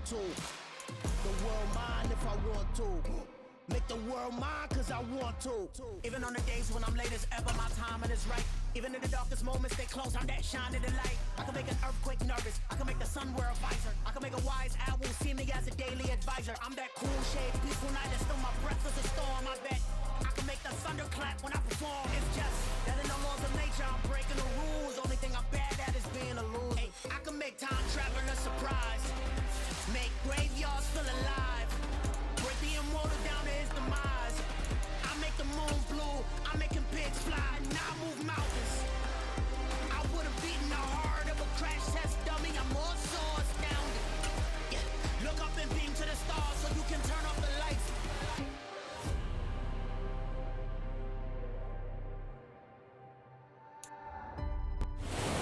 want to. The world mine if I want to. Make the world mine cause I want to. Even on the days when I'm late as ever, my timing is right. Even in the darkest moments, they close, I'm that shine of the light. I can make an earthquake nervous, I can make the sun wear a visor. I can make a wise owl see me as a daily advisor. I'm that cool shade, peaceful night, and still my breath is a storm, I bet. I can make the thunder clap when I perform. It's just that in the laws of nature, I'm breaking the rules. Only thing I'm bad at is being a loser. Hey, I can make time travel a surprise. Make graveyards feel alive. Break the immortal down to his demise. I make the moon blue, I'm making pigs fly, and I move mountains. I would've beaten the heart of a crash test dummy. I'm more so astounded. Yeah. Look up and beam to the stars so you can turn off the lights.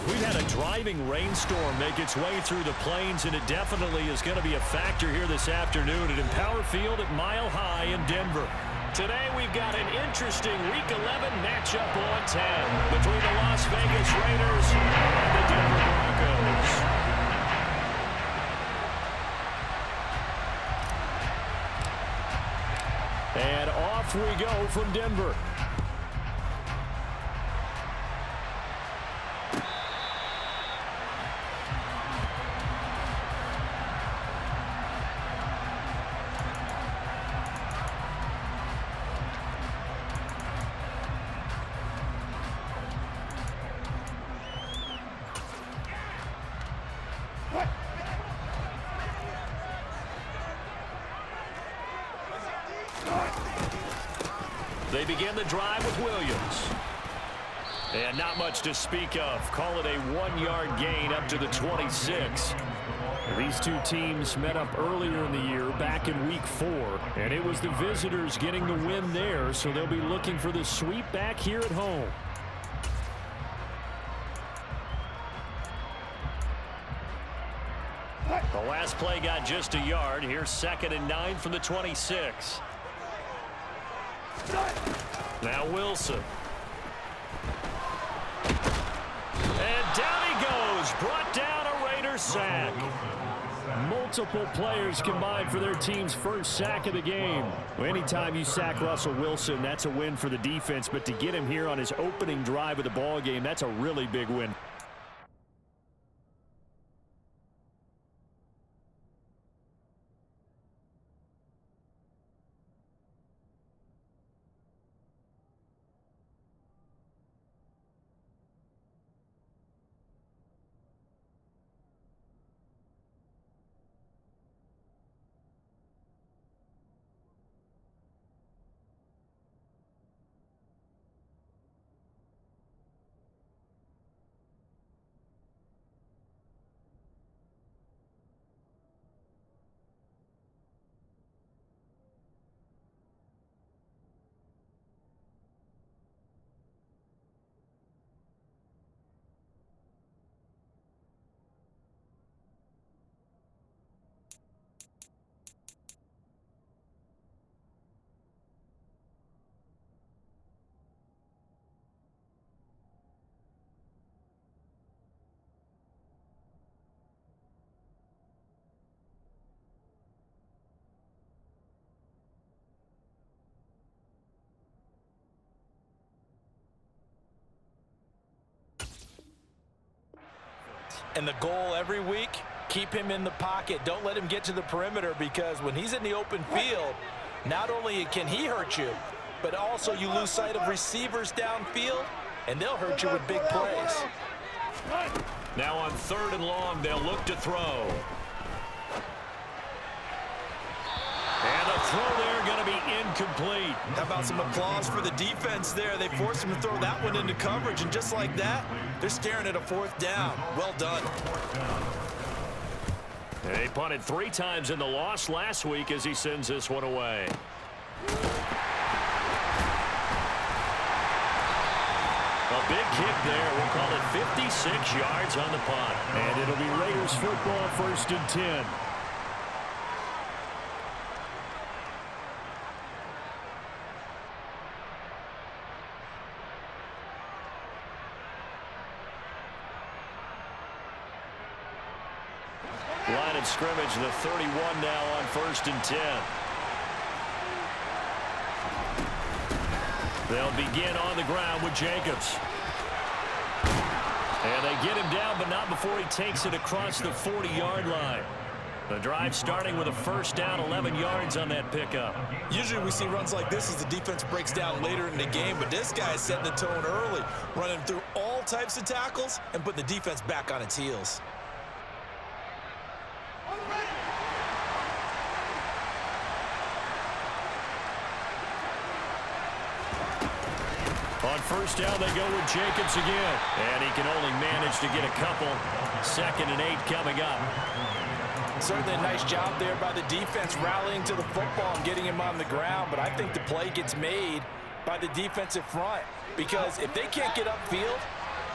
We've had a driving rainstorm make its way through the plains, and it definitely is going to be a factor here this afternoon at Empower Field at Mile High in Denver. Today we've got an interesting Week 11 matchup on 10 between the Las Vegas Raiders and the Denver Broncos. And off we go from Denver. They begin the drive with Williams. And not much to speak of. Call it a 1-yard gain up to the 26. These two teams met up earlier in the year, back in Week 4. And it was the visitors getting the win there, so they'll be looking for the sweep back here at home. The last play got just a yard. Here's 2nd and 9 from the 26. Now Wilson. And down he goes. Brought down a Raider sack. Multiple players combined for their team's first sack of the game. Well, anytime you sack Russell Wilson, that's a win for the defense. But to get him here on his opening drive of the ball game, that's a really big win. And the goal every week, keep him in the pocket. Don't let him get to the perimeter, because when he's in the open field, not only can he hurt you, but also you lose sight of receivers downfield, and they'll hurt you with big plays. Now on 3rd and long, they'll look to throw. And a throw there going to be incomplete. How about some applause for the defense there? They forced him to throw that one into coverage, and just like that, they're staring at a 4th down. Well done. They punted 3 times in the loss last week as he sends this one away. A big kick there. We'll call it 56 yards on the punt. And it'll be Raiders football, 1st and 10. Line of scrimmage, the 31 now on 1st and 10. They'll begin on the ground with Jacobs. And they get him down, but not before he takes it across the 40-yard line. The drive starting with a first down, 11 yards on that pickup. Usually we see runs like this as the defense breaks down later in the game, but this guy is setting the tone early, running through all types of tackles and putting the defense back on its heels. On first down, they go with Jacobs again. And he can only manage to get a couple. 2nd and 8 coming up. Certainly a nice job there by the defense rallying to the football and getting him on the ground, but I think the play gets made by the defensive front because if they can't get upfield,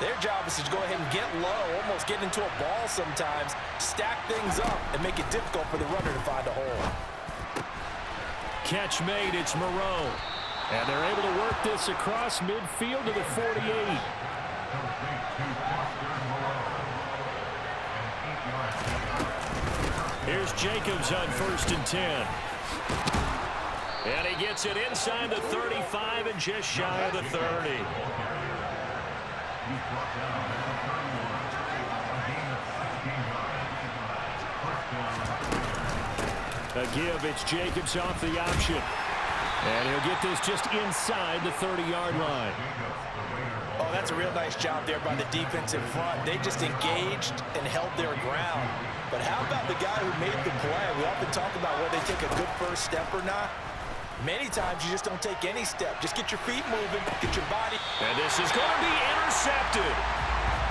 their job is to go ahead and get low, almost get into a ball sometimes, stack things up, and make it difficult for the runner to find a hole. Catch made, it's Moreau. And they're able to work this across midfield to the 48. Here's Jacobs on 1st and 10. And he gets it inside the 35 and just shy of the 30. A give, it's Jacobs off the option. And he'll get this just inside the 30-yard line. Oh, that's a real nice job there by the defensive front. They just engaged and held their ground. But how about the guy who made the play? We often talk about whether they take a good first step or not. Many times you just don't take any step. Just get your feet moving, get your body. And this is going to be intercepted.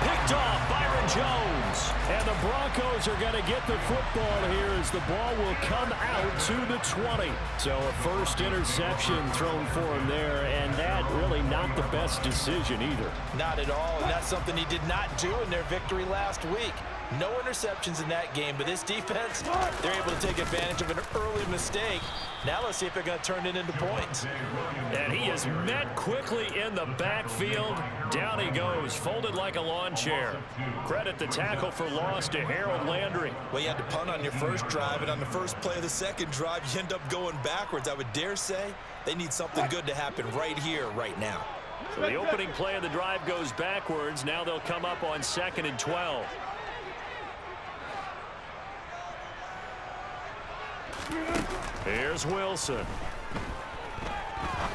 Picked off Byron Jones. And the Broncos are going to get the football here as the ball will come out to the 20. So a first interception thrown for him there, and that really not the best decision either. Not at all, and that's something he did not do in their victory last week. No interceptions in that game, but this defense, they're able to take advantage of an early mistake. Now let's see if they're going to turn it into points. And he is met quickly in the backfield. Down he goes, folded like a lawn chair. Credit the tackle for loss to Harold Landry. Well, you had to punt on your first drive, and on the first play of the second drive, you end up going backwards. I would dare say they need something good to happen right here, right now. So the opening play of the drive goes backwards. Now they'll come up on 2nd and 12. Here's Wilson.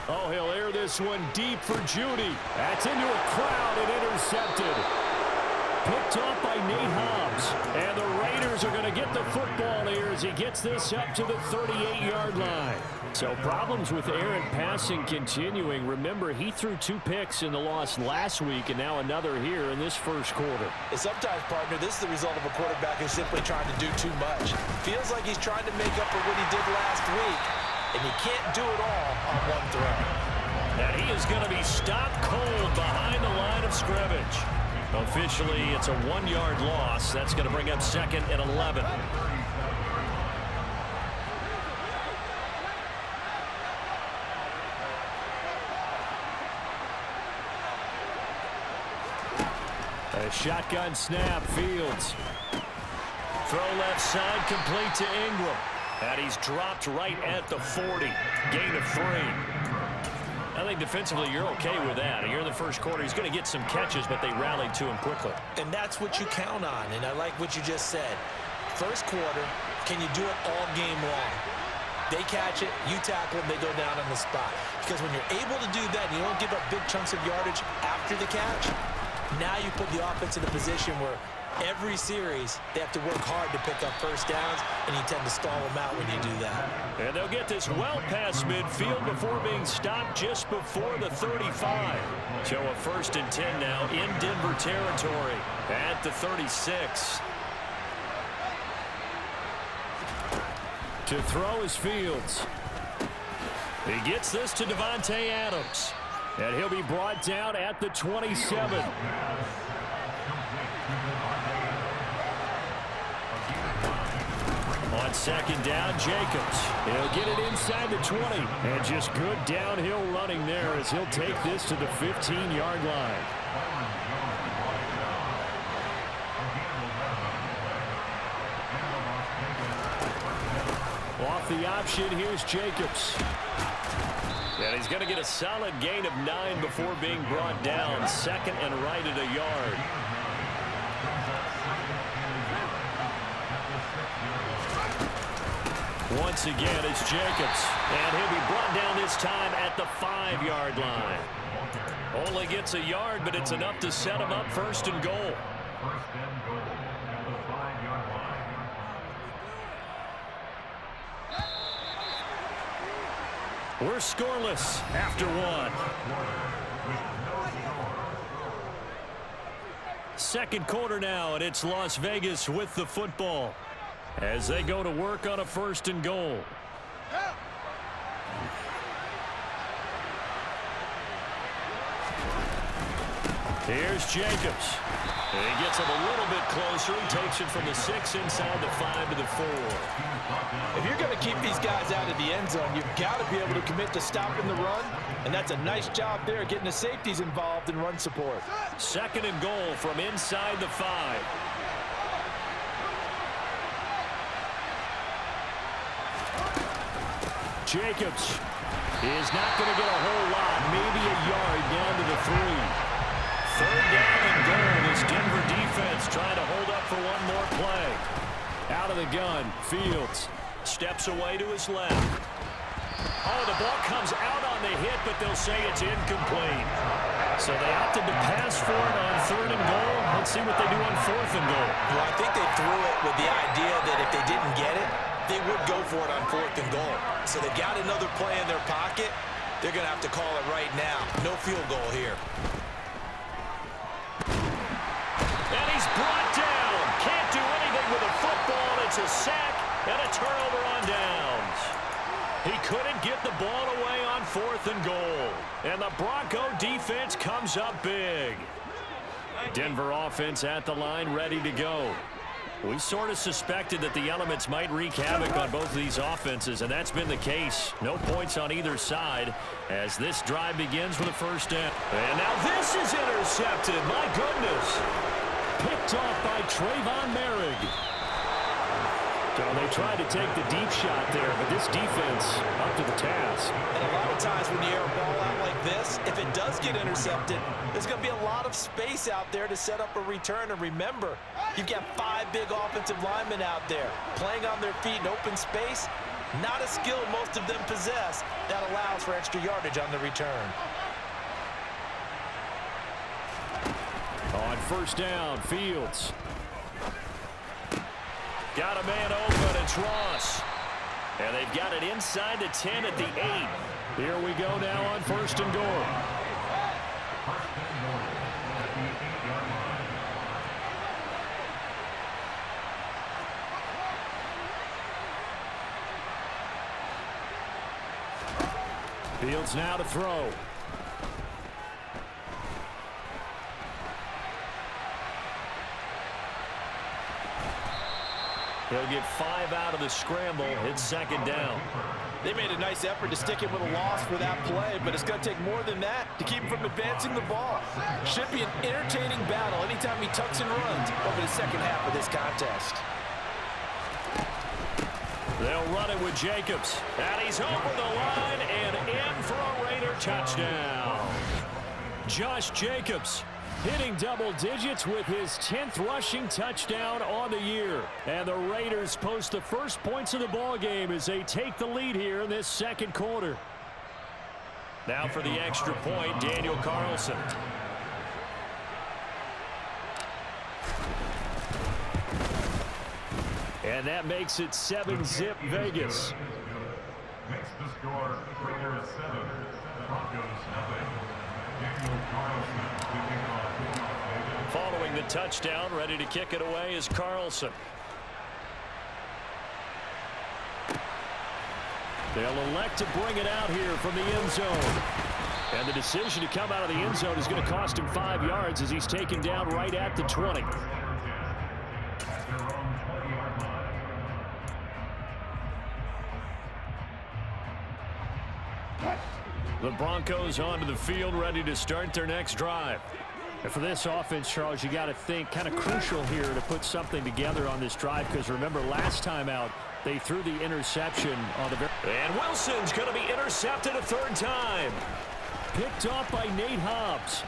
Oh, he'll air this one deep for Judy. That's into a crowd and intercepted. Picked off by Nate Hobbs. And the Raiders are going to get the football here as he gets this up to the 38-yard line. So problems with errant passing continuing. Remember, he threw 2 picks in the loss last week and now another here in this first quarter. And sometimes, partner, this is the result of a quarterback who's simply trying to do too much. Feels like he's trying to make up for what he did last week, and you can't do it all on one throw. And he is going to be stopped cold behind the line of scrimmage. Officially, it's a 1-yard loss. That's going to bring up 2nd and 11. A shotgun snap, Fields. Throw left side, complete to Ingram. And he's dropped right at the 40. Gain of 3. I think defensively you're okay with that. You're in the first quarter. He's going to get some catches, but they rallied to him quickly. And that's what you count on, and I like what you just said. First quarter, can you do it all game long? They catch it, you tackle them, they go down on the spot. Because when you're able to do that, and you don't give up big chunks of yardage after the catch, now you put the offense in a position where every series they have to work hard to pick up first downs, and you tend to stall them out when you do that. And they'll get this well past midfield before being stopped just before the 35. So a 1st and 10 now in Denver territory at the 36. To throw is Fields. He gets this to Devontae Adams. And he'll be brought down at the 27. On 2nd down, Jacobs. He'll get it inside the 20. And just good downhill running there as he'll take this to the 15-yard line. off the option. Here's Jacobs. And he's going to get a solid gain of 9 before being brought down. Second and right at a yard. Once again, it's Jacobs. And he'll be brought down this time at the 5-yard line. Only gets a yard, but it's enough to set him up 1st and goal. We're scoreless after 1. Second quarter now, and it's Las Vegas with the football as they go to work on a 1st and goal. Here's Jacobs. And he gets him a little bit closer. He takes it from the 6 inside the 5 to the 4. If you're going to keep these guys out of the end zone, you've got to be able to commit to stopping the run, and that's a nice job there getting the safeties involved in run support. 2nd and goal from inside the 5. Jacobs is not going to get a whole lot, maybe a yard down to the 3. 3rd down and goal. This Denver defense trying to hold up for one more play. Out of the gun, Fields steps away to his left. Oh, the ball comes out on the hit, but they'll say it's incomplete. So they opted to pass for it on 3rd and goal. Let's see what they do on 4th and goal. Well, I think they threw it with the idea that if they didn't get it, they would go for it on 4th and goal. So they've got another play in their pocket. They're going to have to call it right now. No field goal here. And he's brought down. Can't do anything with a football. It's a sack and a turnover on downs. He couldn't get the ball away on 4th and goal. And the Bronco defense comes up big. Denver offense at the line, ready to go. We sort of suspected that the elements might wreak havoc on both of these offenses, and that's been the case. No points on either side as this drive begins with a 1st down. And now this is intercepted. My goodness. Picked off by Trayvon Merrick. So they tried to take the deep shot there, but this defense up to the task. And a lot of times when you air a ball out like this, if it does get intercepted, there's going to be a lot of space out there to set up a return. And remember, you've got 5 big offensive linemen out there playing on their feet in open space. Not a skill most of them possess that allows for extra yardage on the return. On 1st down, Fields. Got a man open, it's Ross. And they've got it inside the 10 at the 8. Here we go now on 1st and goal. Fields now to throw. He'll get 5 out of the scramble. It's 2nd down. They made a nice effort to stick him with a loss for that play, but it's going to take more than that to keep him from advancing the ball. Should be an entertaining battle anytime he tucks and runs over the second half of this contest. They'll run it with Jacobs. And he's over the line and in for a Raider touchdown. Josh Jacobs hitting double digits with his 10th rushing touchdown on the year. And the Raiders post the first points of the ball game as they take the lead here in this 2nd quarter. Now for the extra point, Daniel Carlson. And that makes it 7-zip Vegas. Makes the score Raiders 7, Broncos nothing. Daniel Carlson kicking off. Following the touchdown, ready to kick it away is Carlson. They'll elect to bring it out here from the end zone. And the decision to come out of the end zone is going to cost him 5 yards as he's taken down right at the 20. The Broncos onto the field, ready to start their next drive. And for this offense, Charles, you got to think kind of crucial here to put something together on this drive, because remember last time out they threw the interception on the and Wilson's going to be intercepted a third time. Picked off by Nate Hobbs.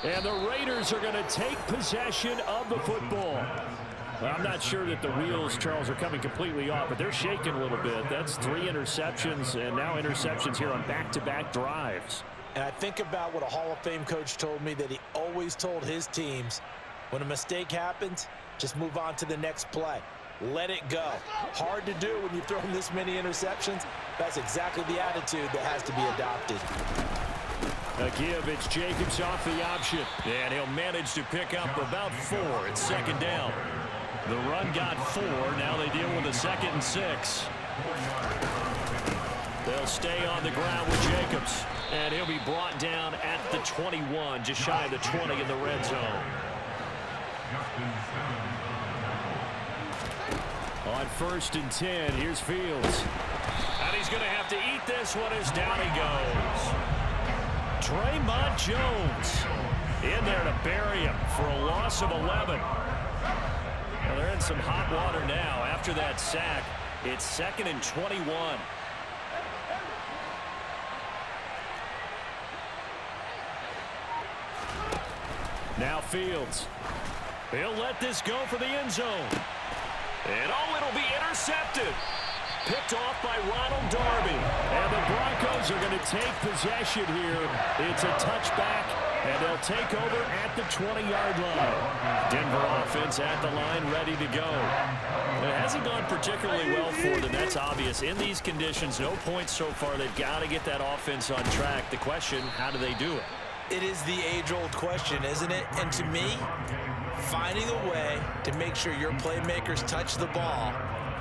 And the Raiders are going to take possession of the football. I'm not sure that the wheels, Charles, are coming completely off, but they're shaking a little bit. That's 3 interceptions, and now interceptions here on back-to-back drives. And I think about what a Hall of Fame coach told me, that he always told his teams, when a mistake happens, just move on to the next play. Let it go. Hard to do when you throw in this many interceptions. That's exactly the attitude that has to be adopted. A give, it's Jacobs off the option. And he'll manage to pick up about 4. It's second down. The run got 4. Now they deal with a 2nd and 6. They'll stay on the ground with Jacobs. And he'll be brought down at the 21, just shy of the 20 in the red zone. On 1st and 10, here's Fields. And he's going to have to eat this one as down he goes. Draymond Jones in there to bury him for a loss of 11. Well, they're in some hot water now after that sack. It's 2nd and 21. Now Fields. He'll let this go for the end zone. And it'll be intercepted. Picked off by Ronald Darby. And the Broncos are going to take possession here. It's a touchback, and they'll take over at the 20-yard line. Denver offense at the line, ready to go. It hasn't gone particularly well for them. That's obvious. In these conditions, no points so far. They've got to get that offense on track. The question, how do they do it? It is the age-old question, isn't it? And to me, finding a way to make sure your playmakers touch the ball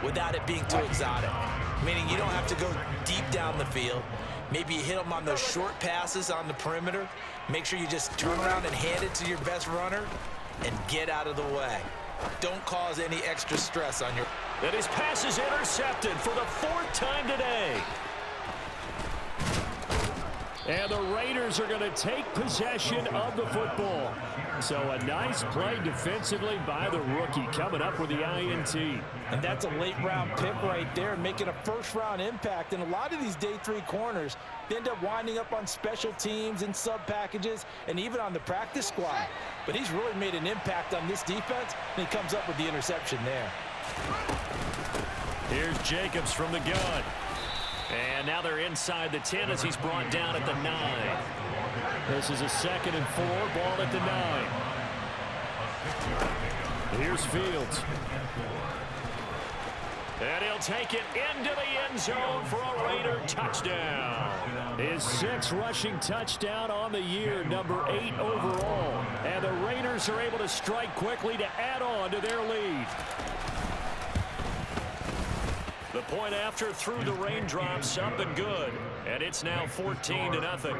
without it being too exotic. Meaning you don't have to go deep down the field. Maybe you hit them on those short passes on the perimeter. Make sure you just turn around and hand it to your best runner and get out of the way. Don't cause any extra stress on your... And his pass is intercepted for the 4th time today. And the Raiders are going to take possession of the football. So a nice play defensively by the rookie, coming up with the INT. And that's a late-round pick right there, making a first-round impact. And a lot of these day 3 corners, they end up winding up on special teams and sub-packages and even on the practice squad. But he's really made an impact on this defense, and he comes up with the interception there. Here's Jacobs from the gun. And now they're inside the 10 as he's brought down at the 9. This is a 2nd and 4, ball at the 9. Here's Fields. And he'll take it into the end zone for a Raider touchdown. His 6th rushing touchdown on the year, number 8 overall. And the Raiders are able to strike quickly to add on to their lead. The point after through the raindrops, up and good. And it's now 14-0.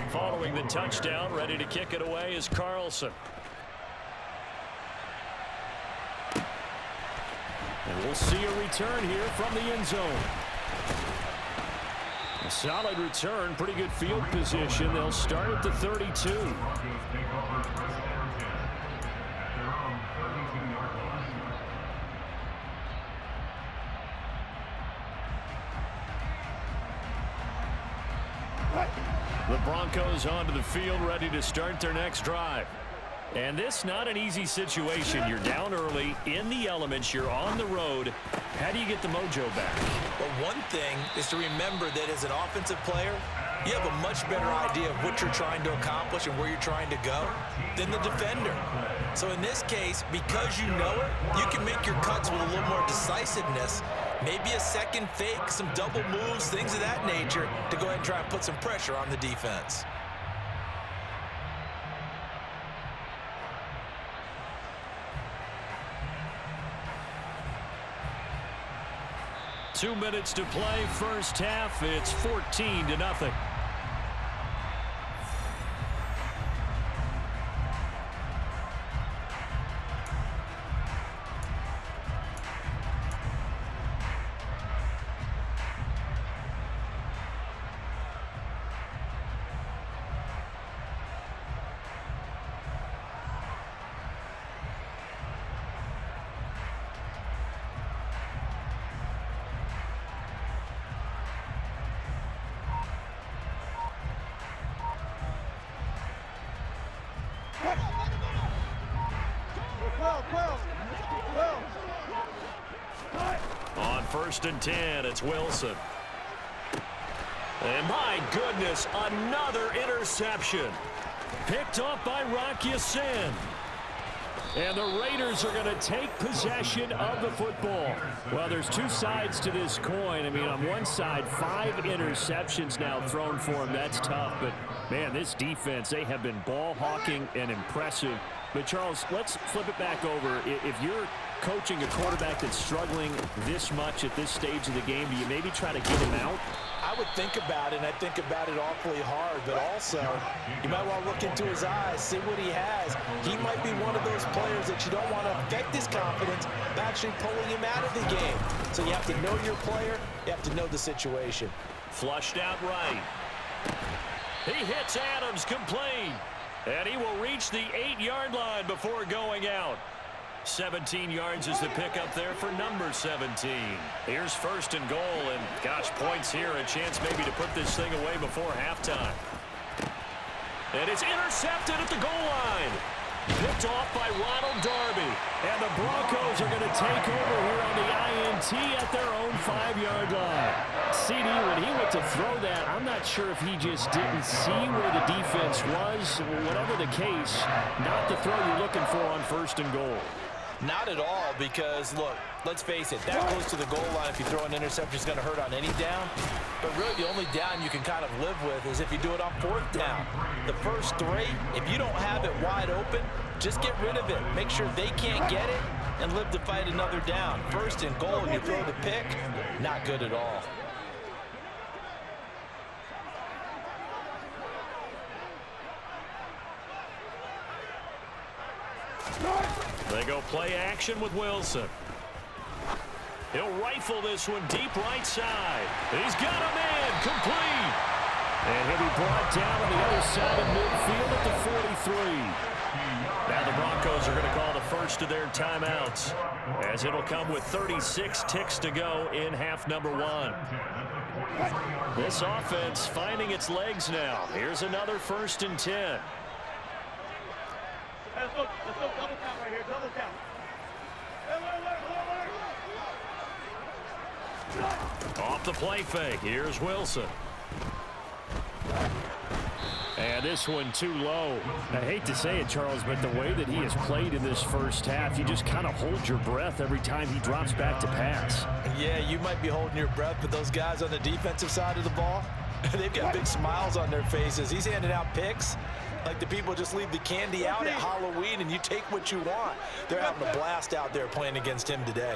Following the touchdown, ready to kick it away is Carlson. And we'll see a return here from the end zone. A solid return, pretty good field position. They'll start at the 32. The Broncos onto the field, ready to start their next drive. And this not an easy situation. You're down early, in the elements, you're on the road. How do you get the mojo back? Well, one thing is to remember that as an offensive player, you have a much better idea of what you're trying to accomplish and where you're trying to go than the defender. So in this case, because you know it, you can make your cuts with a little more decisiveness. Maybe a second fake, some double moves, things of that nature to go ahead and try and put some pressure on the defense. Two minutes to play, first half. It's 14-0. On 1st and 10, it's Wilson. And my goodness, another interception. Picked off by wk11. And the Raiders are going to take possession of the football. Well, there's two sides to this coin. I mean, on one side, 5 interceptions now thrown for him. That's tough. But, man, this defense, they have been ball hawking and impressive. But, Charles, let's flip it back over. If you're coaching a quarterback that's struggling this much at this stage of the game, do you maybe try to get him out? I would think about it, and I think about it awfully hard, but also you might want to look into his eyes, see what he has. He might be one of those players that you don't want to affect his confidence by actually pulling him out of the game. So you have to know your player, you have to know the situation. Flushed out right. He hits Adams complete, and he will reach the 8-yard line before going out. 17 yards is the pickup there for number 17. Here's 1st and goal, and gosh, points here, a chance maybe to put this thing away before halftime. And it's intercepted at the goal line. Picked off by Ronald Darby. And the Broncos are going to take over here on the INT at their own 5-yard line. CD, when he went to throw that, I'm not sure if he just didn't see where the defense was. Whatever the case, not the throw you're looking for on 1st and goal. Not at all, because, look, let's face it, that close to the goal line, if you throw an interception, is going to hurt on any down. But really, the only down you can kind of live with is if you do it on 4th down. The first 3, if you don't have it wide open, just get rid of it. Make sure they can't get it and live to fight another down. 1st and goal, and you throw the pick, not good at all. They go play action with Wilson. He'll rifle this one deep right side. He's got a man complete. And he'll be brought down on the other side of midfield at the 43. Now the Broncos are going to call the first of their timeouts, as it'll come with 36 ticks to go in half number 1. This offense finding its legs now. Here's another 1st and 10. Let's go double count right here, double count. Off the play fake, here's Wilson. And this one too low. I hate to say it, Charles, but the way that he has played in this first half, you just kind of hold your breath every time he drops back to pass. Yeah, you might be holding your breath, but those guys on the defensive side of the ball, they've got big smiles on their faces. He's handing out picks like the people just leave the candy out at Halloween and you take what you want. They're having a blast out there playing against him today.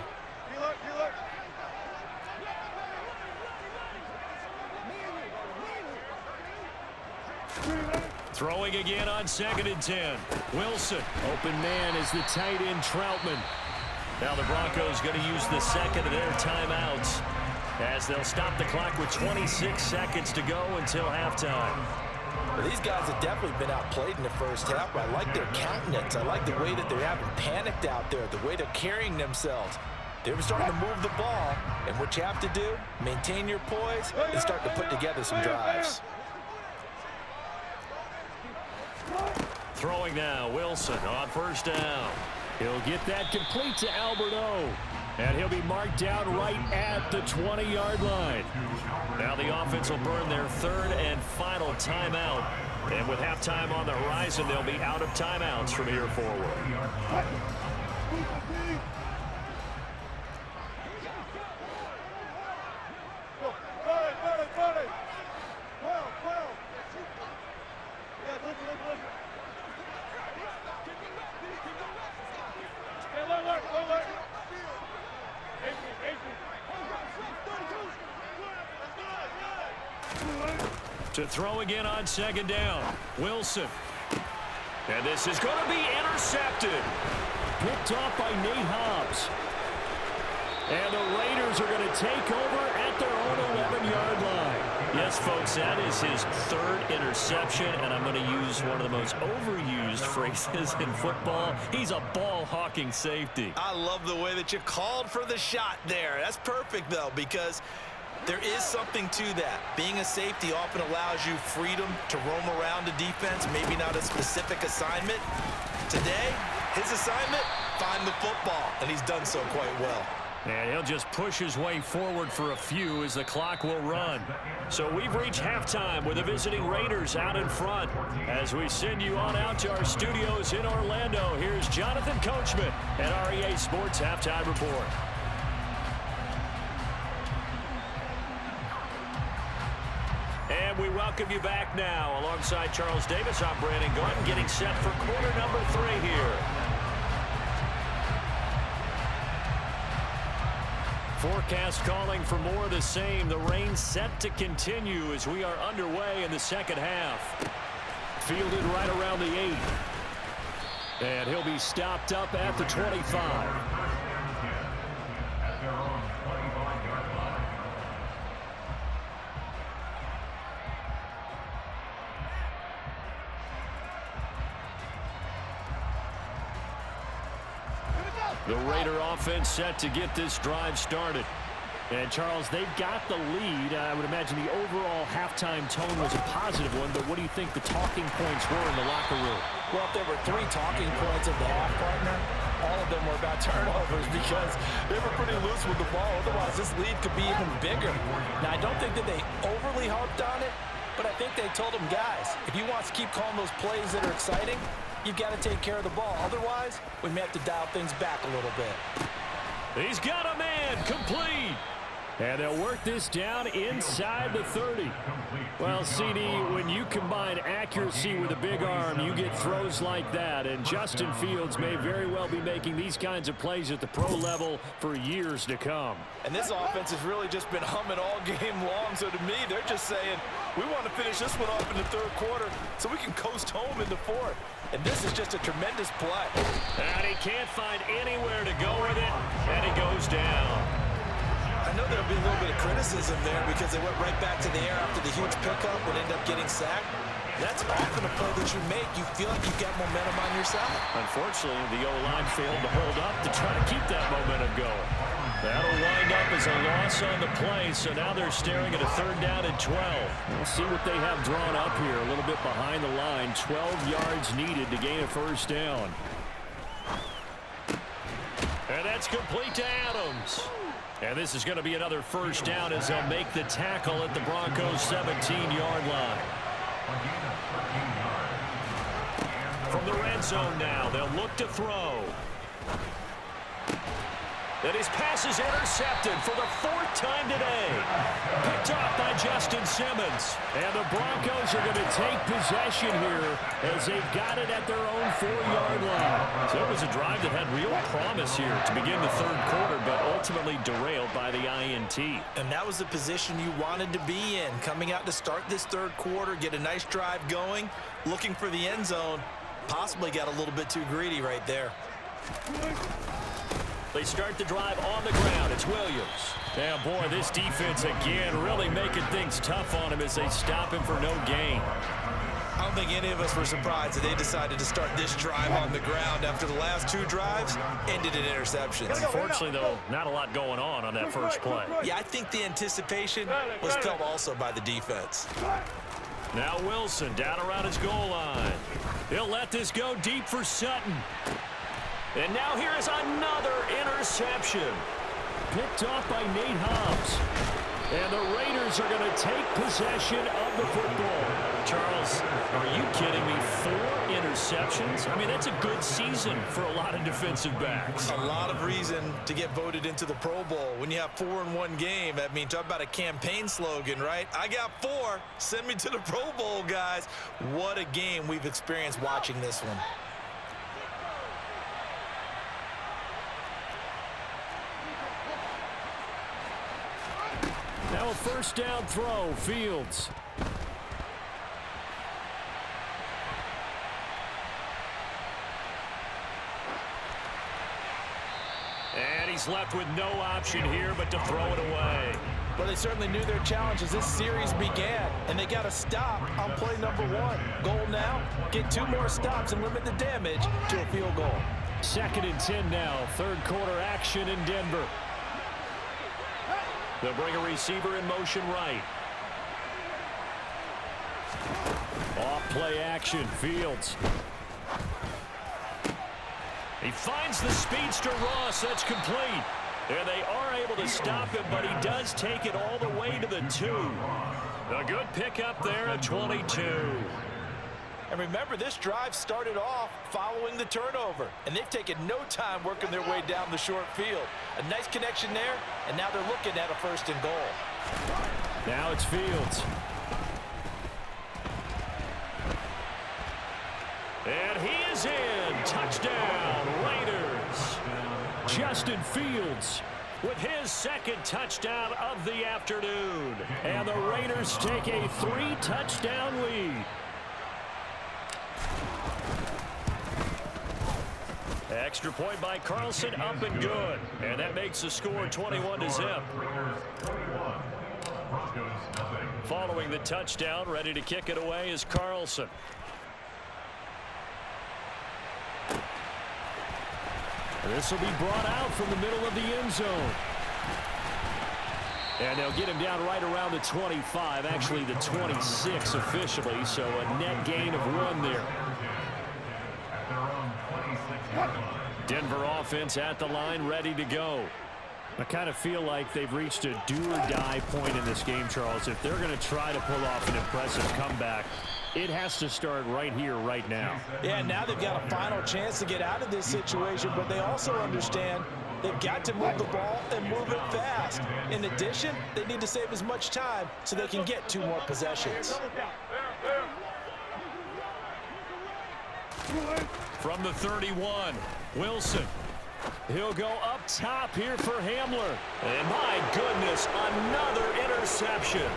Throwing again on 2nd and 10. Wilson. Open man is the tight end Troutman. Now the Broncos going to use the second of their timeouts as they'll stop the clock with 26 seconds to go until halftime. Well, these guys have definitely been outplayed in the first half. I like their countenance. I like the way that they're having panicked out there, the way they're carrying themselves. They're starting to move the ball, and what you have to do, maintain your poise and start to put together some drives. Throwing now, Wilson on 1st down. He'll get that complete to Alberto. And he'll be marked down right at the 20-yard line. Now the offense will burn their 3rd and final timeout. And with halftime on the horizon, they'll be out of timeouts from here forward. To throw again on 2nd down. Wilson. And this is going to be intercepted. Picked off by Nate Hobbs. And the Raiders are going to take over at their own 11-yard line. Yes, folks, that is his 3rd interception, and I'm going to use one of the most overused phrases in football. He's a ball-hawking safety. I love the way that you called for the shot there. That's perfect, though, because There is something to that. Being a safety often allows you freedom to roam around the defense, maybe not a specific assignment. Today, his assignment, find the football, and he's done so quite well. And he'll just push his way forward for a few as the clock will run. So we've reached halftime with the visiting Raiders out in front. As we send you on out to our studios in Orlando, here's Jonathan Coachman at REA Sports Halftime Report. And we welcome you back now. Alongside Charles Davis, I'm Brandon Gordon, getting set for quarter number 3 here. Forecast calling for more of the same. The rain set to continue as we are underway in the second half. Fielded right around the 8. And he'll be stopped up at the 25. The Raider offense set to get this drive started. And, Charles, they've got the lead. I would imagine the overall halftime tone was a positive one, but what do you think the talking points were in the locker room? Well, if there were 3 talking points at the half, partner, all of them were about turnovers because they were pretty loose with the ball. Otherwise, this lead could be even bigger. Now, I don't think that they overly harped on it, but I think they told them, guys, if you want to keep calling those plays that are exciting, you've got to take care of the ball. Otherwise, we may have to dial things back a little bit. He's got a man complete. And they'll work this down inside the 30. Well, CD, when you combine accuracy with a big arm, you get throws like that. And Justin Fields may very well be making these kinds of plays at the pro level for years to come. And this offense has really just been humming all game long. So to me, they're just saying, we want to finish this one off in the third quarter so we can coast home in the fourth. And this is just a tremendous play. And he can't find anywhere to go with it, and he goes down. I know there'll be a little bit of criticism there because they went right back to the air after the huge pickup and ended up getting sacked. That's often a play that you make. You feel like you've got momentum on your side. Unfortunately, the O-line failed to hold up to try to keep that momentum going. That'll wind up as a loss on the play, so now they're staring at a 3rd down and 12. We'll see what they have drawn up here, a little bit behind the line. 12 yards needed to gain a 1st down. And that's complete to Adams. And this is going to be another 1st down as they'll make the tackle at the Broncos' 17-yard line. From the red zone now, they'll look to throw. And his pass is intercepted for the 4th time today. Picked off by Justin Simmons. And the Broncos are going to take possession here as they've got it at their own 4-yard line. So it was a drive that had real promise here to begin the 3rd quarter, but ultimately derailed by the INT. And that was the position you wanted to be in. Coming out to start this 3rd quarter, get a nice drive going, looking for the end zone. Possibly got a little bit too greedy right there. They start the drive on the ground. It's Williams. Yeah, boy, this defense again really making things tough on him as they stop him for no gain. I don't think any of us were surprised that they decided to start this drive on the ground after the last 2 drives ended in interceptions. Unfortunately, though, not a lot going on that first play. Yeah, I think the anticipation was felt also by the defense. Now Wilson down around his goal line. He'll let this go deep for Sutton. And now here is another interception. Picked off by Nate Hobbs. And the Raiders are going to take possession of the football. Charles, are you kidding me? 4 interceptions? I mean, that's a good season for a lot of defensive backs. A lot of reason to get voted into the Pro Bowl. When you have 4 in one game, I mean, talk about a campaign slogan, right? I got 4. Send me to the Pro Bowl, guys. What a game we've experienced watching this one. Now a 1st down throw, Fields. And he's left with no option here but to throw it away. Well, they certainly knew their challenge as this series began, and they got to stop on play number 1. Goal now, get 2 more stops and limit the damage to a field goal. 2nd and 10 now, 3rd quarter action in Denver. They'll bring a receiver in motion right. Off play action, Fields. He finds the speedster Ross. That's complete. And they are able to stop him, but he does take it all the way to the 2. A good pickup there at 22. And remember, this drive started off following the turnover, and they've taken no time working their way down the short field. A nice connection there, and now they're looking at a 1st and goal. Now it's Fields. And he is in. Touchdown, Raiders. Justin Fields with his 2nd touchdown of the afternoon. And the Raiders take a 3-touchdown lead. Extra point by Carlson, up and good. And that makes the score 21-0. Following the touchdown, ready to kick it away is Carlson. This will be brought out from the middle of the end zone. And they'll get him down right around the 25, actually the 26 officially, so a net gain of 1 there. Denver offense at the line, ready to go. I kind of feel like they've reached a do-or-die point in this game, Charles. If they're going to try to pull off an impressive comeback, it has to start right here, right now. Yeah, now they've got a final chance to get out of this situation, but they also understand they've got to move the ball and move it fast. In addition, they need to save as much time so they can get 2 more possessions. From the 31, Wilson. He'll go up top here for Hamler. And my goodness, another interception.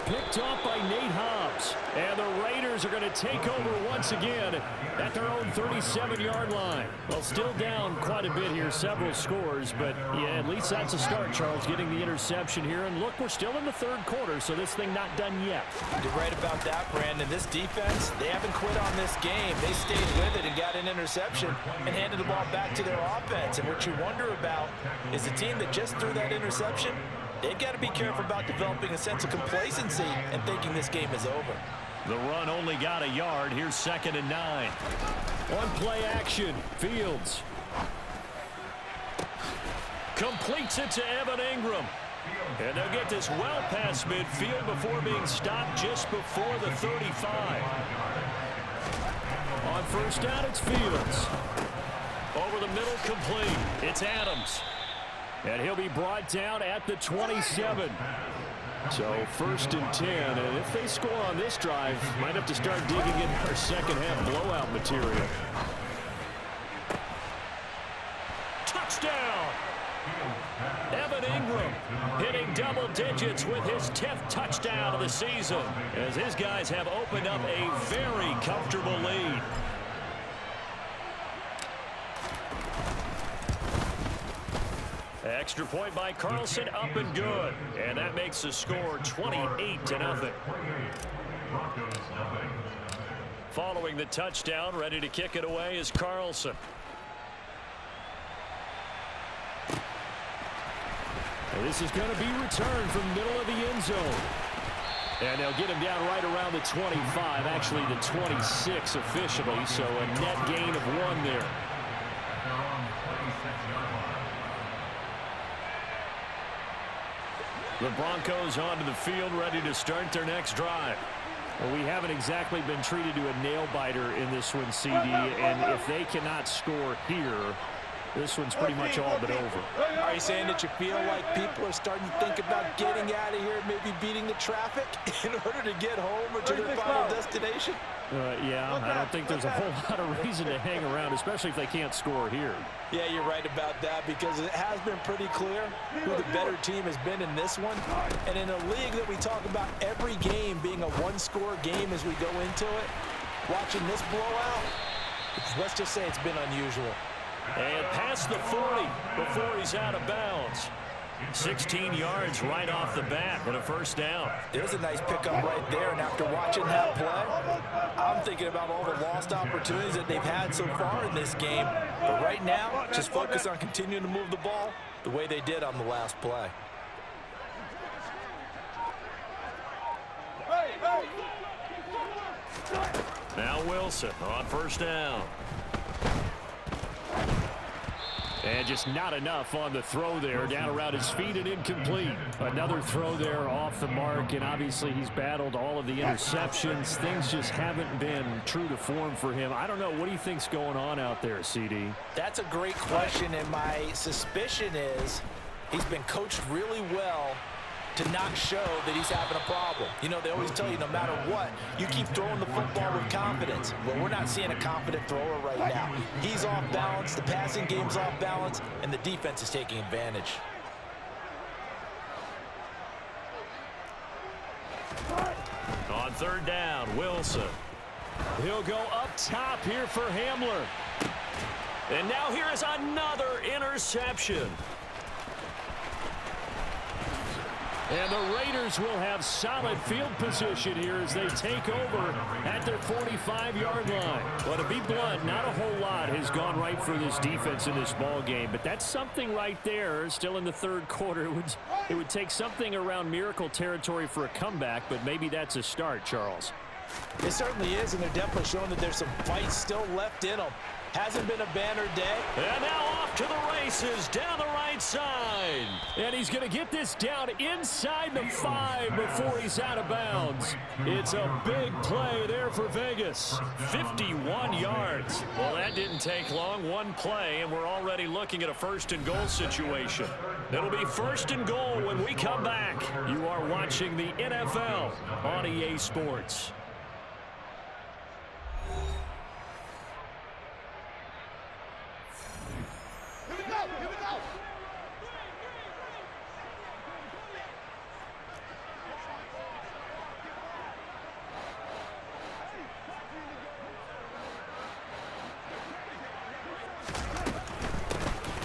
Picked off by Nate Hobbs. And the Raiders are going to take over once again at their own 37-yard line. Well, still down quite a bit here, several scores. But, yeah, at least that's a start, Charles, getting the interception here. And, look, we're still in the 3rd quarter, so this thing not done yet. You're right about that, Brandon. This defense, they haven't quit on this game. They stayed with it and got an interception and handed the ball back to their offense. And what you wonder about is the team that just threw that interception, they've got to be careful about developing a sense of complacency and thinking this game is over. The run only got a yard. Here's 2nd and 9. On play action, Fields. Completes it to Evan Ingram. And they'll get this well past midfield before being stopped just before the 35. On 1st down, it's Fields. Over the middle, complete. It's Adams. And he'll be brought down at the 27. So 1st and 10, and if they score on this drive, might have to start digging in our 2nd half blowout material. Touchdown! Evan Ingram hitting double digits with his 10th touchdown of the season, as his guys have opened up a very comfortable lead. Extra point by Carlson, up and good. And that makes the score 28-0. Following the touchdown, ready to kick it away is Carlson. And this is going to be returned from the middle of the end zone. And they'll get him down right around the 25, actually the 26 officially, so a net gain of 1 there. The Broncos onto the field, ready to start their next drive. Well, we haven't exactly been treated to a nail-biter in this one, CD, and if they cannot score here, this one's pretty much all but over. Are you saying that you feel like people are starting to think about getting out of here, maybe beating the traffic in order to get home or to their final destination? Yeah, I don't think there's a whole lot of reason to hang around, especially if they can't score here. Yeah, you're right about that, because it has been pretty clear who the better team has been in this one. And in a league that we talk about every game being a one-score game as we go into it, watching this blowout, let's just say it's been unusual. And past the 40 before he's out of bounds. 16 yards right off the bat and a 1st down. There's a nice pickup right there, and after watching that play, I'm thinking about all the lost opportunities that they've had so far in this game. But right now, just focus on continuing to move the ball the way they did on the last play. Now Wilson on first down. And just not enough on the throw there. Down around his feet and incomplete. Another throw there off the mark, and obviously he's battled all of the interceptions. Things just haven't been true to form for him. I don't know. What do you think's going on out there, CD? That's a great question, and my suspicion is he's been coached really well to not show that he's having a problem. You know, they always tell you no matter what, you keep throwing the football with confidence. Well, we're not seeing a confident thrower right now. He's off balance, the passing game's off balance, and the defense is taking advantage. On third down, Wilson. He'll go up top here for Hamler. And now here is another interception. And the Raiders will have solid field position here as they take over at their 45-yard line. But to be blunt, not a whole lot has gone right for this defense in this ball game. But that's something right there. Still in the third quarter. It would take something around miracle territory for a comeback, but maybe that's a start, Charles. It certainly is, and they're definitely showing that there's some fight still left in them. Hasn't been a banner day. And now off to the races down the right side. And he's going to get this down inside the 5 before he's out of bounds. It's a big play there for Vegas. 51 yards. Well, that didn't take long. One play, and we're already looking at a first and goal situation. It'll be first and goal when we come back. You are watching the NFL on EA Sports.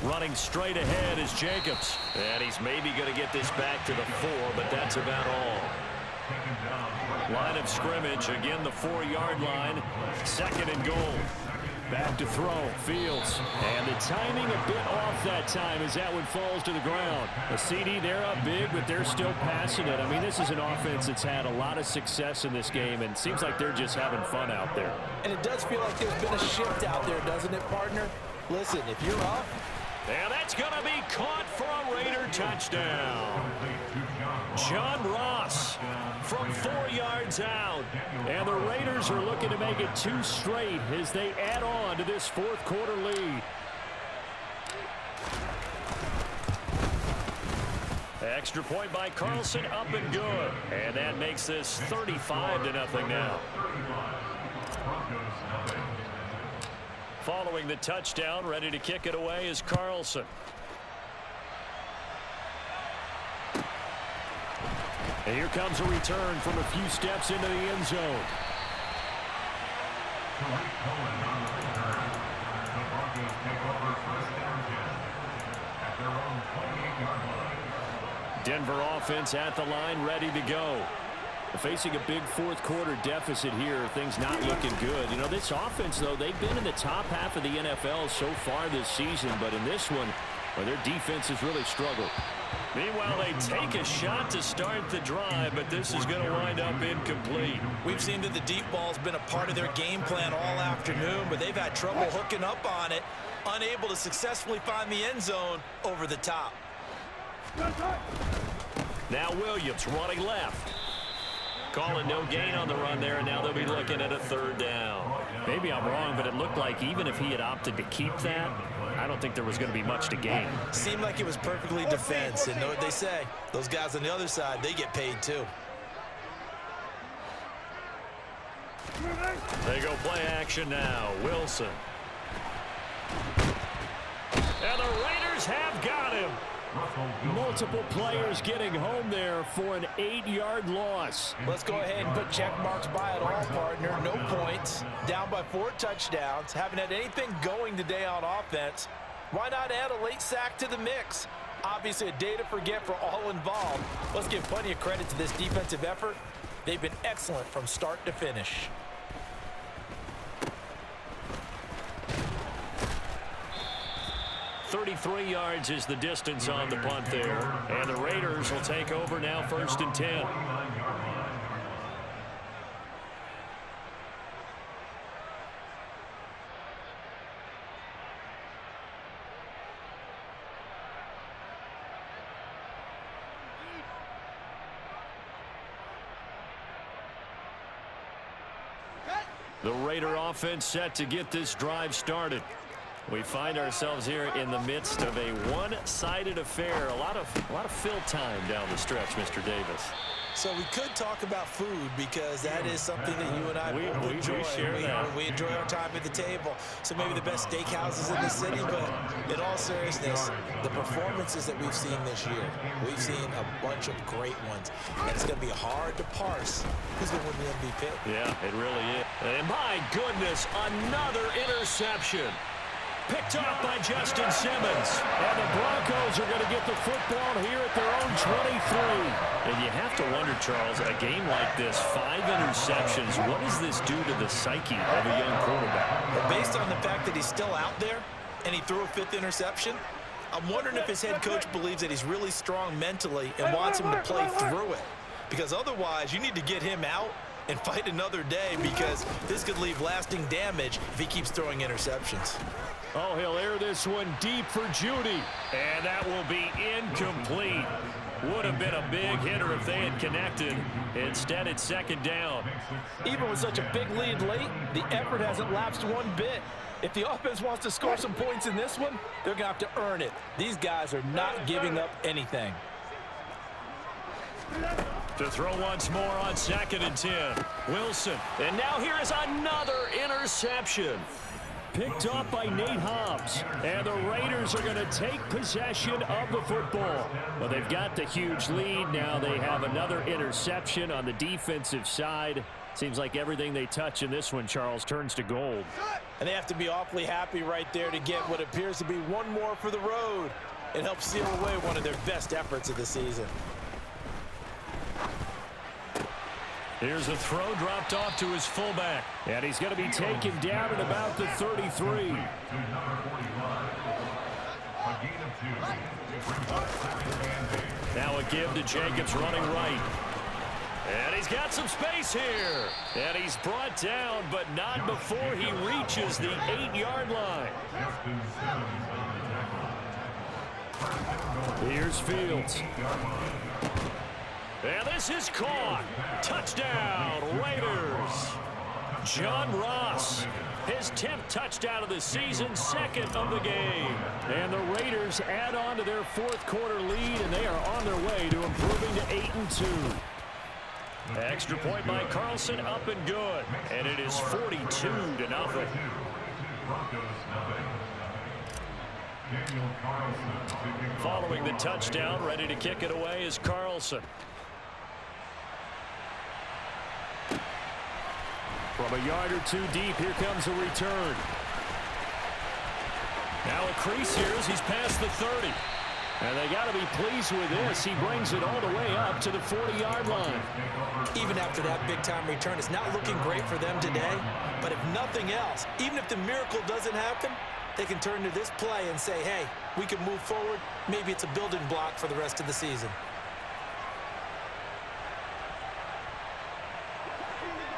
Running straight ahead is Jacobs. And he's maybe going to get this back to the 4, but that's about all. Line of scrimmage, again the 4-yard line. Second and goal. Back to throw, Fields. And the timing a bit off that time as that one falls to the ground. A CD, they're up big, but they're still passing it. I mean, this is an offense that's had a lot of success in this game, and it seems like they're just having fun out there. And it does feel like there's been a shift out there, doesn't it, partner? Listen, if you're up, and that's going to be caught for a Raider touchdown. John Ross from 4 yards out. And the Raiders are looking to make it 2 straight as they add on to this fourth quarter lead. Extra point by Carlson, up and good. And that makes this 35-0 now. Following the touchdown, ready to kick it away is Carlson. And here comes a return from a few steps into the end zone. The Broncos take over first down 10 at their own 28-yard line. Denver offense at the line, ready to go. Facing a big fourth quarter deficit here, things not looking good. You know, this offense, though, they've been in the top half of the NFL so far this season, but in this one, well, their defense has really struggled. Meanwhile, they take a shot to start the drive, but this is going to wind up incomplete. We've seen that the deep ball's been a part of their game plan all afternoon, but they've had trouble hooking up on it, unable to successfully find the end zone over the top. Now Williams running left. Calling no gain on the run there, and now they'll be looking at a third down. Maybe I'm wrong, but it looked like even if he had opted to keep that, I don't think there was going to be much to gain. Seemed like it was perfectly defense, and know what they say. Those guys on the other side, they get paid too. They go play action now. Wilson. And the Raiders have got him. Multiple players getting home there for an 8-yard loss. Let's go ahead and put check marks by it all, partner. No points. Down by 4 touchdowns. Haven't had anything going today on offense. Why not add a late sack to the mix? Obviously a day to forget for all involved. Let's give plenty of credit to this defensive effort. They've been excellent from start to finish. .33 yards is the distance on the punt there. And the Raiders will take over now, 1st and 10. The Raider offense set to get this drive started. We find ourselves here in the midst of a one-sided affair. A lot of fill time down the stretch, Mr. Davis. So we could talk about food because that is something that you and I both enjoy. We enjoy our time at the table. So maybe the best steakhouses in the city, but in all seriousness, the performances that we've seen this year, we've seen a bunch of great ones. And it's going to be hard to parse who's going to win the MVP. Yeah, it really is. And my goodness, another interception. Picked off by Justin Simmons. And the Broncos are going to get the football here at their own 23. And you have to wonder, Charles, a game like this, 5 interceptions, what does this do to the psyche of a young quarterback? But based on the fact that he's still out there and he threw a 5th interception, I'm wondering if his head coach believes that he's really strong mentally and wants him to play through it. Because otherwise, you need to get him out and fight another day because this could leave lasting damage if he keeps throwing interceptions. Oh, he'll air this one deep for Judy. And that will be incomplete. Would have been a big hitter if they had connected. Instead, it's second down. Even with such a big lead late, the effort hasn't lapsed one bit. If the offense wants to score some points in this one, they're going to have to earn it. These guys are not giving up anything. To throw once more on 2nd and 10. Wilson. And now here is another interception. Picked off by Nate Hobbs. And the Raiders are going to take possession of the football. Well, they've got the huge lead. Now they have another interception on the defensive side. Seems like everything they touch in this one, Charles, turns to gold. And they have to be awfully happy right there to get what appears to be one more for the road. It helps seal away one of their best efforts of the season. Here's a throw dropped off to his fullback. And he's going to be taken down at about the 33. Now a give to Jacobs running right. And he's got some space here. And he's brought down, but not before he reaches the 8-yard line. Here's Fields. And this is caught. Touchdown, Raiders. John Ross, his 10th touchdown of the season, 2nd of the game. And the Raiders add on to their 4th quarter lead, and they are on their way to improving to 8-2. Extra point by Carlson, up and good. And it is 42-0. Following the touchdown, ready to kick it away is Carlson. From a yard or two deep, here comes a return. Now a crease here as he's past the 30. And they got to be pleased with this. He brings it all the way up to the 40-yard line. Even after that big-time return, it's not looking great for them today. But if nothing else, even if the miracle doesn't happen, they can turn to this play and say, hey, we can move forward. Maybe it's a building block for the rest of the season.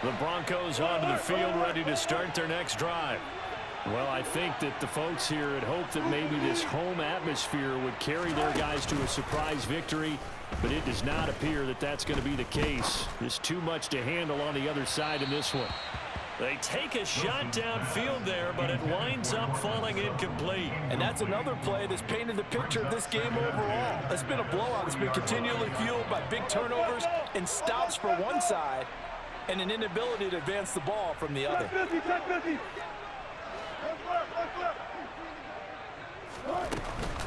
The Broncos onto the field, ready to start their next drive. Well, I think that the folks here had hoped that maybe this home atmosphere would carry their guys to a surprise victory, but it does not appear that that's going to be the case. There's too much to handle on the other side in this one. They take a shot downfield there, but it winds up falling incomplete. And that's another play that's painted the picture of this game overall. It's been a blowout. It's been continually fueled by big turnovers and stops for one side and an inability to advance the ball from the other.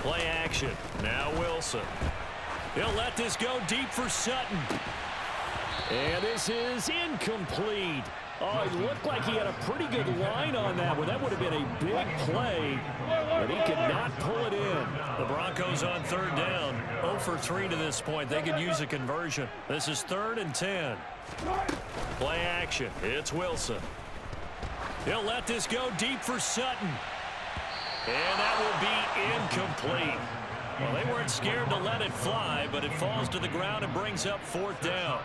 Play action. Now Wilson. He'll let this go deep for Sutton. And this is incomplete. Oh, it looked like he had a pretty good line on that one. That would have been a big play, but he could not pull it in. The Broncos on 3rd down. 0 for 3 to this point. They could use a conversion. This is 3rd and 10. Play action. It's Wilson. He'll let this go deep for Sutton. And that will be incomplete. Well, they weren't scared to let it fly, but it falls to the ground and brings up 4th down.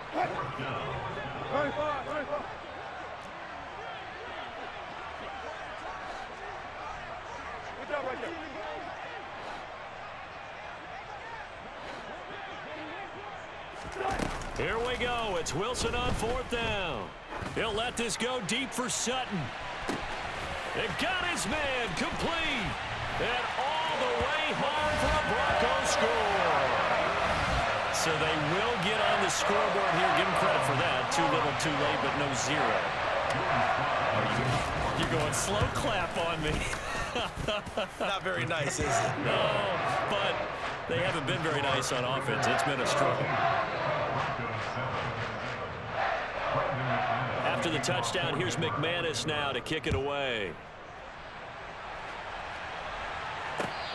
Here we go. It's Wilson on 4th down. He'll let this go deep for Sutton. It got his man complete. And all the way home for a Broncos score. So they will get on the scoreboard here. Give them credit for that. Too little, too late, but no zero. You're going slow clap on me. Not very nice, is it? No, but they haven't been very nice on offense. It's been a struggle. After the touchdown, here's McManus now to kick it away.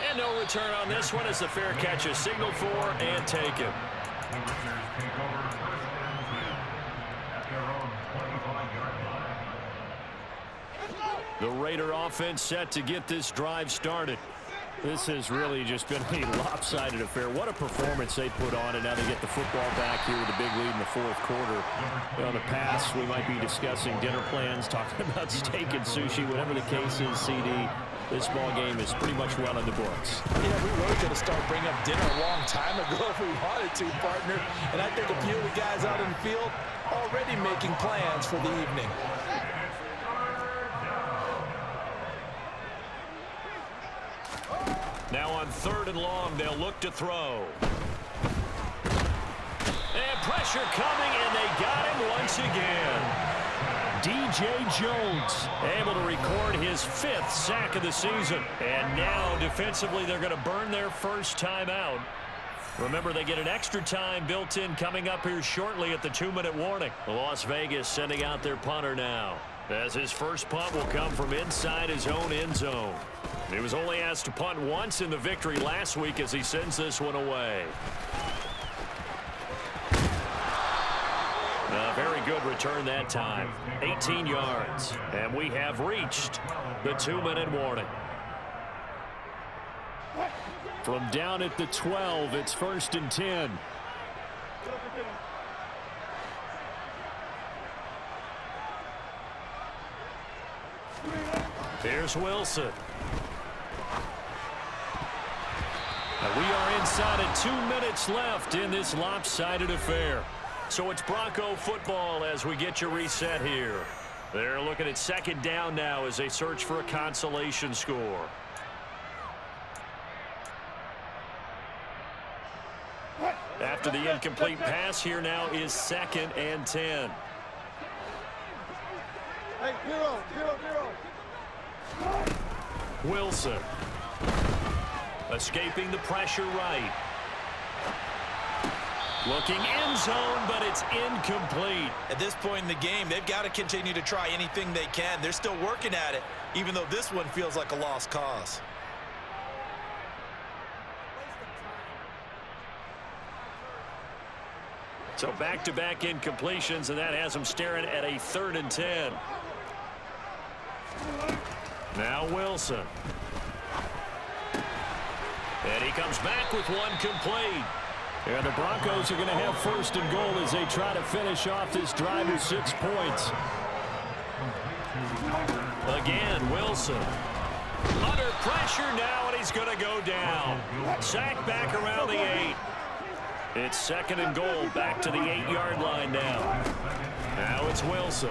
And no return on this one as the fair catch is signaled for and taken. The Raider offense set to get this drive started. This has really just been a lopsided affair. What a performance they put on, and now they get the football back here with a big lead in the fourth quarter. On the pass, we might be discussing dinner plans, talking about steak and sushi, whatever the case is, CD. This ball game is pretty much well in the books. Yeah, we really could have started bringing up dinner a long time ago if we wanted to, partner. And I think a few of the guys out in the field already making plans for the evening. Now on 3rd and long, they'll look to throw. And pressure coming, and they got him once again. DJ Jones able to record his 5th sack of the season. And now defensively they're going to burn their first timeout. Remember, they get an extra time built in coming up here shortly at the 2-minute warning. Las Vegas sending out their punter now, as his first punt will come from inside his own end zone. He was only asked to punt once in the victory last week as he sends this one away. A very good return that time. 18 yards. And we have reached the 2-minute warning. From down at the 12, it's 1st and 10. Here's Wilson. And we are inside of 2 minutes left in this lopsided affair. So it's Bronco football as we get you reset here. They're looking at 2nd down now as they search for a consolation score. After the incomplete pass, here now is 2nd and 10. Hey, 0-0-0. Wilson. Escaping the pressure right. Looking end zone, but it's incomplete. At this point in the game, they've got to continue to try anything they can. They're still working at it, even though this one feels like a lost cause. So back-to-back incompletions, and that has them staring at a 3rd and 10. Now Wilson. And he comes back with one complete. And the Broncos are going to have 1st and goal as they try to finish off this drive with 6 points. Again, Wilson. Under pressure now, and he's going to go down. Sacked back around the 8. It's 2nd and goal, back to the 8-yard line now. Now it's Wilson.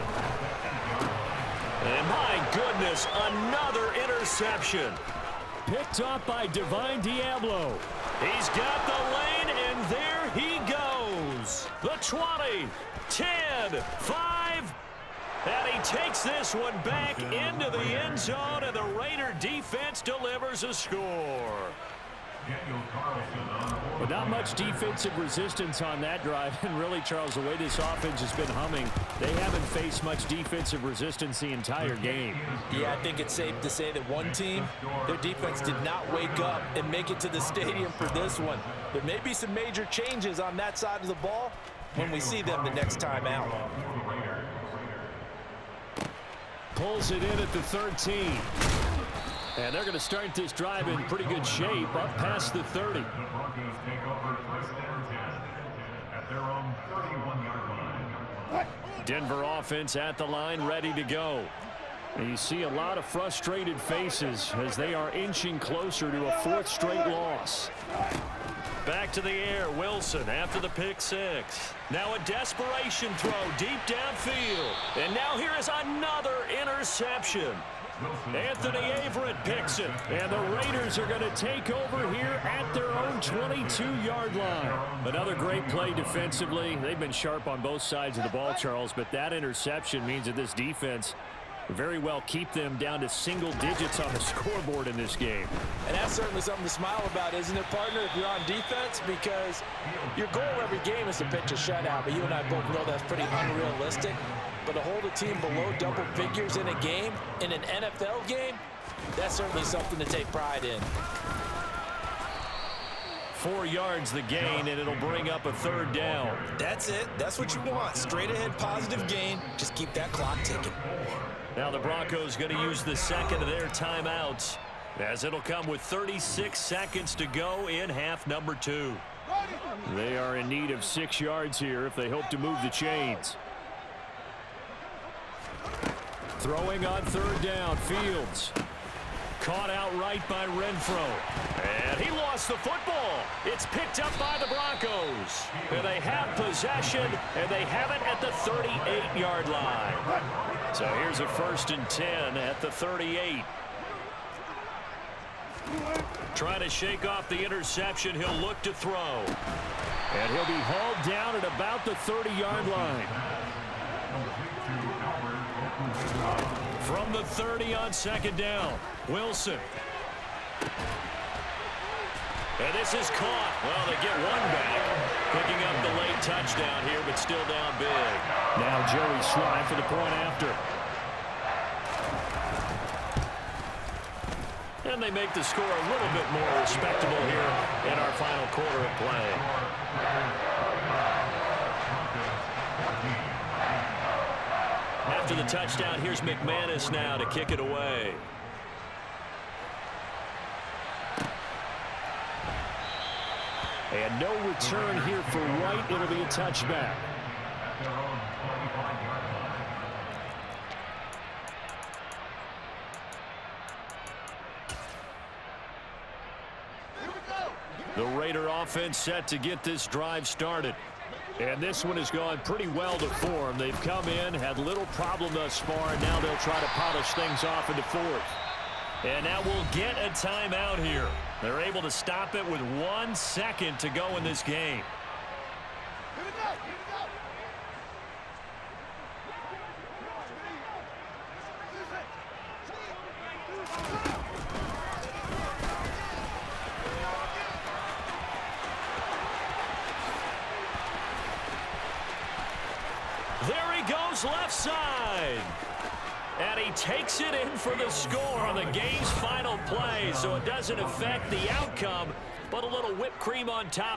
And my goodness, another interception. Picked up by Divine Diablo. He's got the lane, and there he goes. The 20, 10, 5. And he takes this one back into the end zone, and the Raider defense delivers a score. But not much defensive resistance on that drive. And really, Charles, the way this offense has been humming, they haven't faced much defensive resistance the entire game. Yeah, I think it's safe to say that one team, their defense did not wake up and make it to the stadium for this one. There may be some major changes on that side of the ball when we see them the next time out. Pulls it in at the 13. And they're going to start this drive in pretty good shape up past the 30. The Broncos take over 1st and 10 at their own 31-yard line. Denver offense at the line, ready to go. And you see a lot of frustrated faces as they are inching closer to a 4th straight loss. Back to the air, Wilson after the pick six. Now a desperation throw deep downfield. And now here is another interception. Anthony Averett picks it. And the Raiders are going to take over here at their own 22-yard line. Another great play defensively. They've been sharp on both sides of the ball, Charles, but that interception means that this defense very well keep them down to single digits on the scoreboard in this game. And that's certainly something to smile about, isn't it, partner, if you're on defense? Because your goal every game is to pitch a shutout, but you and I both know that's pretty unrealistic. But to hold a team below double figures in a game, in an NFL game, that's certainly something to take pride in. 4 yards the gain, and it'll bring up a third down. That's it. That's what you want. Straight ahead positive gain. Just keep that clock ticking. Now the Broncos going to use the second of their timeouts, as it'll come with 36 seconds to go in half number 2. They are in need of 6 yards here if they hope to move the chains. Throwing on third down, Fields. Caught outright by Renfro. And he lost the football. It's picked up by the Broncos. And they have possession, and they have it at the 38-yard line. So here's a 1st and 10 at the 38. Trying to shake off the interception. He'll look to throw. And he'll be hauled down at about the 30-yard line. From the 30 on second down, Wilson. And this is caught. Well, they get one back. Picking up the late touchdown here, but still down big. Now Joey Slye for the point after. And they make the score a little bit more respectable here in our final quarter of play. After the touchdown, here's McManus now to kick it away. And no return here for Wright. It'll be a touchback. The Raider offense set to get this drive started. And this one has gone pretty well to form. They've come in, had little problem thus far, and now they'll try to polish things off in the fourth. And now we'll get a timeout here. They're able to stop it with 1 second to go in this game. There he goes left side. And he takes it in for the score on the game's final play. So it doesn't affect the outcome, but a little whipped cream on top.